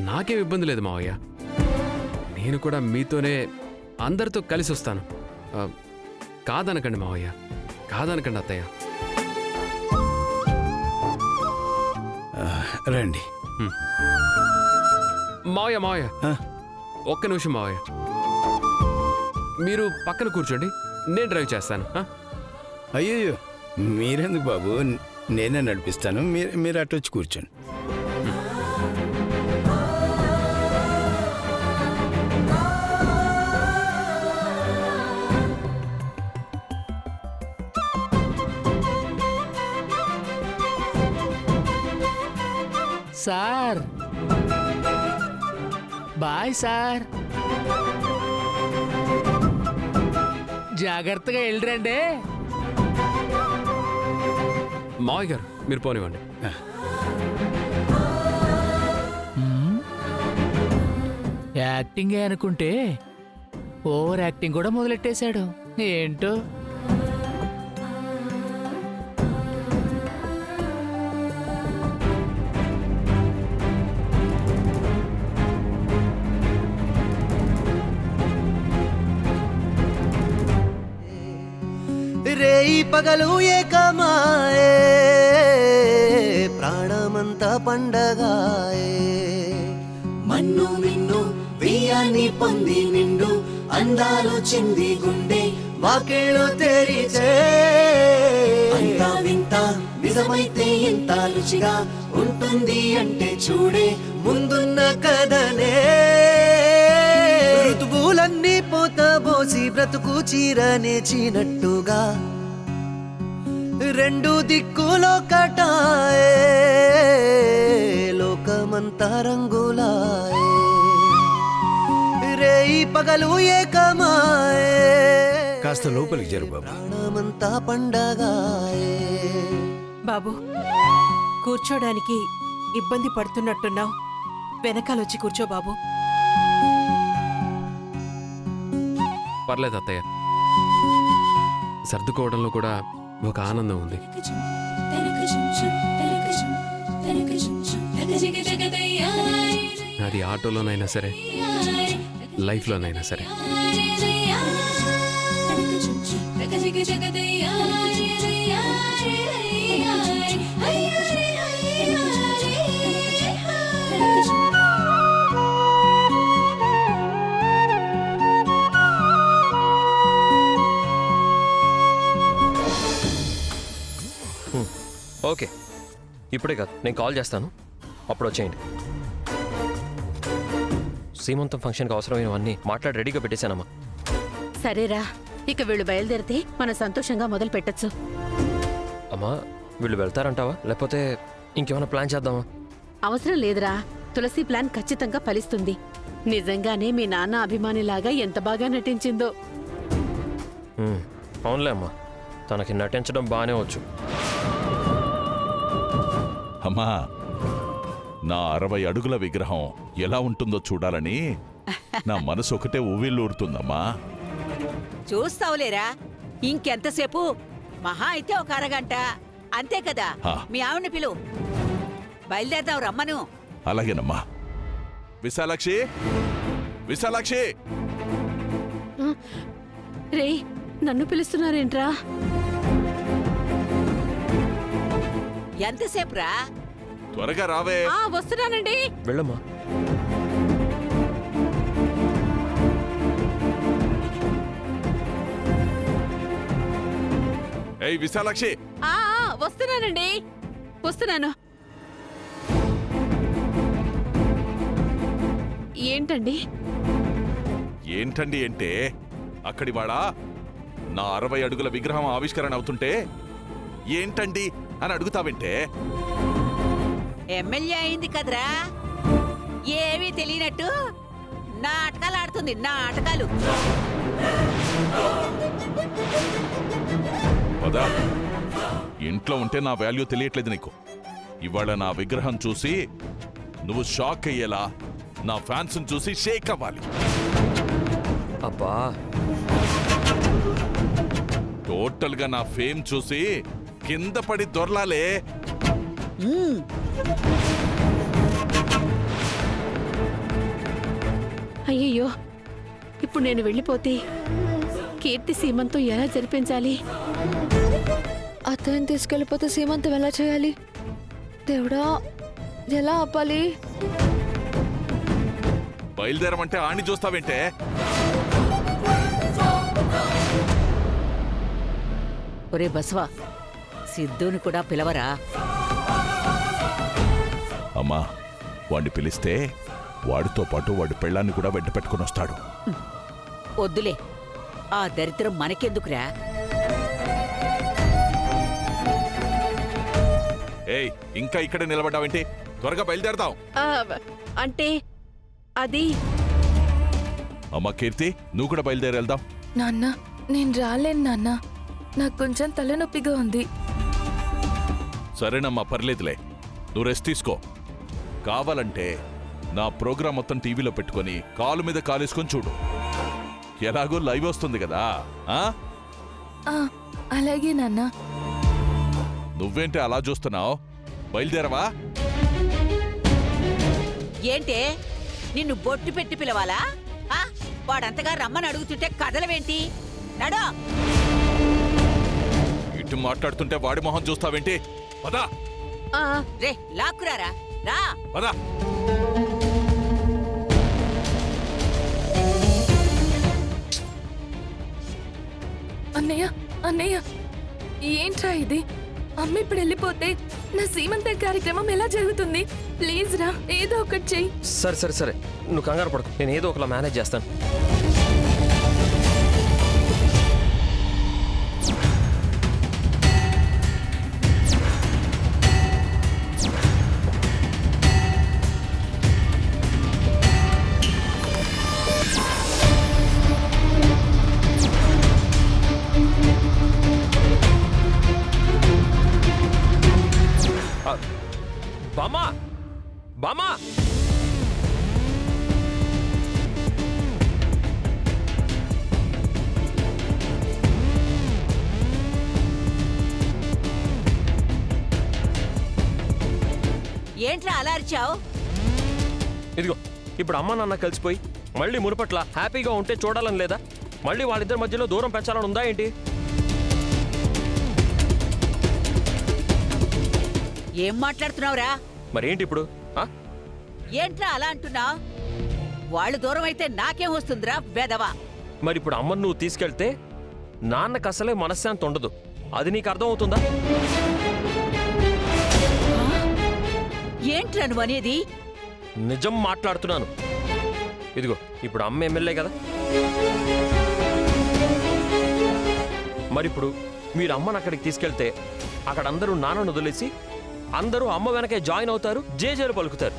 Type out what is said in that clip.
నాకేం ఇబ్బంది లేదు మావయ్య. నేను కూడా మీతోనే అందరితో కలిసి వస్తాను. కాదనకండి మావయ్య, కాదనకండి అత్తయ్య. రండి మావయ్య. మావయ్య ఒక్క నిమిషం మావయ్య, మీరు పక్కన కూర్చోండి, నేను డ్రైవ్ చేస్తాను. అయ్యో మీరెందుకు బాబు, నేనే నడిపిస్తాను, మీరు అటు వచ్చి కూర్చోండి. సార్ బాయ్ సార్, జాగ్రత్తగా వెళ్ళరండి. మావయ్య గారు మీరు పోనివ్వండి. యాక్టింగే అనుకుంటే ఓవర్ యాక్టింగ్ కూడా మొదలెట్టేశాడు ఏంటో. రేయి పగలు ఏకమాయే, ప్రాణమంతా పండగాయే. మన్ను విన్ను బియ్యాన్ని పొంది నిండు అందాలు చింది గుండె వాకిళ్ళు తెరిచే. అంతా వింత నిజమైతే ఎంత రుచిగా ఉంటుంది అంటే చూడే ముందున్న కథనే. ఋతువులన్నీ పోతబోసి బ్రతుకు చీరనేచినట్టుగా రెండు దిక్కులో కటాయే, లోకమంతా రంగులాయే. రేయి పగలు ఏకమాయే, కాస్త లోపలికి జరు బాబు. ప్రాణమంతా పండగాయే. బాబు కూర్చోడానికి ఇబ్బంది పడుతున్నట్టున్నావు, వెనకాలొచ్చి కూర్చో బాబు. పర్లేదు అత్తయ్య, సర్దుకోవడంలో కూడా ఒక ఆనందం ఉంది. అది ఆటోలోనైనా సరే, లైఫ్లోనైనా సరే. ఓకే, ఇప్పుడే కాదు, నేను కాల్ చేస్తాను, అప్పుడు వచ్చేయండి. సీమంతం ఫంక్షన్కి అవసరమైనవన్నీ మాట్లాడి రెడీగా పెట్టేశానమ్మా. సరేరా, ఇక వీళ్ళు బయలుదేరితే మనం సంతోషంగా మొదలు పెట్టచ్చు. అమ్మా, వీళ్ళు వెళ్తారంటావా, లేకపోతే ఇంకేమైనా ప్లాన్ చేద్దామా? అవసరం లేదురా, తులసి ప్లాన్ ఖచ్చితంగా ఫలిస్తుంది. నిజంగానే మీ నాన్న అభిమానిలాగా ఎంత బాగా నటించిందో. అవునులే అమ్మా, తనకి నటించడం బాగానే వచ్చు. అమ్మా, నా 60 అడుగుల విగ్రహం ఎలా ఉంటుందో చూడాలని నా మనసు ఒకటే ఊవిళ్ళూరుతుందమ్మా. చూస్తావులేరా, ఇంకెంతసేపు, మహా అయితే ఒక అరగంట అంతే కదా. మీ ఆవిడని పిలు, బయలుదేరదాం, రమ్మను. అలాగేనమ్మా. విశాలాక్షి, విశాలాక్షి! రే, నన్ను పిలుస్తున్నారేంట్రా? ఎంతసేపు రా? త్వరగా రావే. వస్తున్నానండి. వెళ్ళమ్మా. ఏయ్ విశాలాక్షి! వస్తున్నానండి, వస్తున్నాను. ఏంటండి? ఏంటండి అంటే, అక్కడి వాడా నా 60 అడుగుల విగ్రహం ఆవిష్కరణ అవుతుంటే ఏంటండి అని అడుగుతావంటే? ఎమ్మెల్యే అయింది కదరా, ఏమీ తెలియనట్టు నాటకాలు ఆడుతుంది, నాటకాలు. పదా, ఇంట్లో ఉంటే నా వాల్యూ తెలియట్లేదు నీకు. ఇవాళ నా విగ్రహం చూసి నువ్వు షాక్ అయ్యేలా నా ఫ్యాన్స్ చూసి షేక్ అవ్వాలి. అబ్బా, టోటల్ గా నా ఫేమ్ చూసి కింద పడి దొర్లాలే. అయ్యయ్యో ఇప్పుడు నేను వెళ్ళిపోతే కీర్తి సీమంతం ఎలా జరిపించాలి? అత్తయ్యని తీసుకెళ్ళిపోతే సీమంతం ఎలా చేయాలి? దేవుడా, ఎలా ఆపాలి? బయలుదేరమంటే ఆణి చూస్తావేంటే? ఒరే బసవా, సిద్ధుని కూడా పిలవరా. అమ్మా, వాడిని పిలిస్తే వాడితో పాటు వాడి పెళ్ళాన్ని కూడా వెంట పెట్టుకుని వస్తాడు. వద్దులే, ఆ దరిద్రం మనకెందుకురా? ఏయ్, ఇంకా ఇక్కడే నిలబడ్డావేంటి? త్వరగా బయలుదేరదాం. ఆ, అంటే అది అమ్మా కీర్తి, నువ్వు కూడా బయలుదేరి వెళ్దాం. నాన్న, నేను రాలేను నాన్న, నాకు కొంచెం తలనొప్పిగా ఉంది. సరేనమ్మా, పర్లేదులే, నువ్వు రెస్ట్ తీసుకో. కావాలంటే నా ప్రోగ్రాం మొత్తం టీవీలో పెట్టుకొని కాలు మీద కాలేసుకొని చూడు. ఎలాగో లైవ్ వస్తుంది కదా. అలాగే నాన్న. నువ్వేంటి అలా చూస్తున్నావు? బయలుదేరవా? ఏంటే, నిన్ను బొట్టు పెట్టి పిలవాలా? వాడంతగా రమ్మని అడుగుతుంటే కదలవేంటి? నడో. ఇటు మాట్లాడుతుంటే వాడి మొహం చూస్తావేంటి? పదా రే, లాక్కురారా, రా. పదా. అన్నయ్య, అన్నయ్య, ఏంట్రా ఇది? అమ్మ ఇప్పుడు వెళ్ళిపోతే నా సీమంతం కార్యక్రమం ఎలా జరుగుతుంది? ప్లీజ్ రా, ఏదో ఒకటి చెయ్యి. సరే సరే సరే, నువ్వు కంగారు పడకు, నేను ఏదో ఒకలా మేనేజ్ చేస్తాను. బామా, బామా, ఏంట్రా అలా అరిచావు? ఇదిగో ఇప్పుడు అమ్మ నాన్న కలిసిపోయి మళ్ళీ మునుపట్ల హ్యాపీగా ఉంటే చూడాలని లేదా? మళ్ళీ వాళ్ళిద్దరి మధ్యలో దూరం పెంచాలని ఉందా ఏంటి? ఏం మాట్లాడుతున్నావురా? మరేంటి ఇప్పుడు? ఏంట్రా అలా అంటున్నావు? వాళ్ళు దూరం అయితే నాకేం వస్తుందిరా వెధవా? మరి ఇప్పుడు అమ్మను నువ్వు తీసుకెళ్తే నాన్నకు అసలే మనశ్శాంతి ఉండదు. అది నీకు అర్థం అవుతుందా? ఏంట్రా నువ్వు అనేది? నిజం మాట్లాడుతున్నాను. ఇదిగో ఇప్పుడు అమ్మ ఎమ్మెల్యే కదా, మరిప్పుడు మీరు అమ్మను అక్కడికి తీసుకెళ్తే అక్కడ అందరూ నాన్నను వదిలేసి అందరూ అమ్మ వెనకే జాయిన్ అవుతారు, జేజేలు పలుకుతారు.